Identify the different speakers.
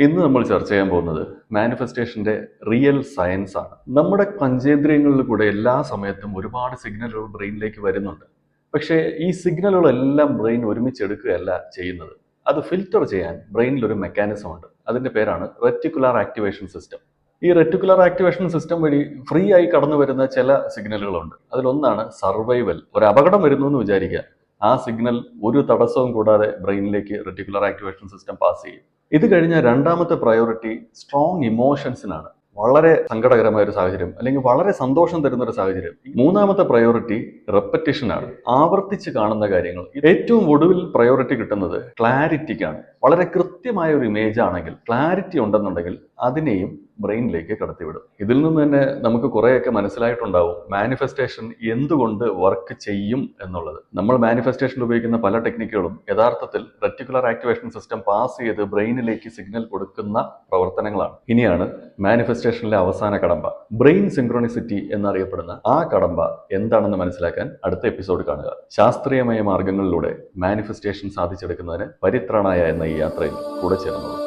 Speaker 1: ഇന്ന് നമ്മൾ ചർച്ച ചെയ്യാൻ പോകുന്നത് മാനിഫെസ്റ്റേഷന്റെ റിയൽ സയൻസ് ആണ്. നമ്മുടെ പഞ്ചേന്ദ്രിയങ്ങളിൽ കൂടെ എല്ലാ സമയത്തും ഒരുപാട് സിഗ്നലുകൾ ബ്രെയിനിലേക്ക് വരുന്നുണ്ട്. പക്ഷേ ഈ സിഗ്നലുകളെല്ലാം ബ്രെയിൻ ഒരുമിച്ചെടുക്കുകയല്ല ചെയ്യുന്നത്. അത് ഫിൽറ്റർ ചെയ്യാൻ ബ്രെയിനിൽ ഒരു മെക്കാനിസം ഉണ്ട്. അതിന്റെ പേരാണ് റെറ്റിക്കുലർ ആക്ടിവേഷൻ സിസ്റ്റം. ഈ റെറ്റിക്കുലർ ആക്ടിവേഷൻ സിസ്റ്റം വഴി ഫ്രീ ആയി കടന്നു വരുന്ന ചില സിഗ്നലുകളുണ്ട്. അതിലൊന്നാണ് സർവൈവൽ. ഒരു അപകടം വരുന്നു എന്ന് വിചാരിക്കുക, ആ സിഗ്നൽ ഒരു തടസ്സവും കൂടാതെ ബ്രെയിനിലേക്ക് റെറ്റിക്കുലർ ആക്ടിവേഷൻ സിസ്റ്റം പാസ് ചെയ്യും. ഇത് കഴിഞ്ഞ രണ്ടാമത്തെ പ്രയോറിറ്റി സ്ട്രോങ് ഇമോഷൻസിനാണ്. വളരെ സങ്കടകരമായ ഒരു സാഹചര്യം അല്ലെങ്കിൽ വളരെ സന്തോഷം തരുന്ന ഒരു സാഹചര്യം. മൂന്നാമത്തെ പ്രയോറിറ്റി റെപ്പറ്റീഷനാണ്, ആവർത്തിച്ച് കാണുന്ന കാര്യങ്ങൾ. ഏറ്റവും ഒടുവിൽ പ്രയോറിറ്റി കിട്ടുന്നത് ക്ലാരിറ്റിക്കാണ്. വളരെ കൃത്യമായ ഒരു ഇമേജ് ആണെങ്കിൽ, ക്ലാരിറ്റി ഉണ്ടെന്നുണ്ടെങ്കിൽ അതിനെയും ബ്രെയിനിലേക്ക് കടത്തിവിടും. ഇതിൽ നിന്ന് തന്നെ നമുക്ക് കുറേയൊക്കെ മനസ്സിലായിട്ടുണ്ടാവും മാനിഫെസ്റ്റേഷൻ എന്തുകൊണ്ട് വർക്ക് ചെയ്യും എന്നുള്ളത്. നമ്മൾ മാനിഫെസ്റ്റേഷനിൽ ഉപയോഗിക്കുന്ന പല ടെക്നിക്കുകളും യഥാർത്ഥത്തിൽ റെറ്റിക്കുലർ ആക്ടിവേഷൻ സിസ്റ്റം പാസ് ചെയ്ത് ബ്രെയിനിലേക്ക് സിഗ്നൽ കൊടുക്കുന്ന പ്രവർത്തനങ്ങളാണ്. ഇനിയാണ് മാനിഫെസ്റ്റേഷനിലെ അവസാന കടമ്പ, ബ്രെയിൻ സിൻക്രോണിസിറ്റി എന്നറിയപ്പെടുന്ന ആ കടമ്പ എന്താണെന്ന് മനസ്സിലാക്കാൻ അടുത്ത എപ്പിസോഡ് കാണുക. ശാസ്ത്രീയമായ മാർഗങ്ങളിലൂടെ മാനിഫെസ്റ്റേഷൻ സാധിച്ചെടുക്കുന്നതിന് പരിത്രാണായ എന്ന ഈ യാത്രയിൽ കൂടെ ചേർന്നത്.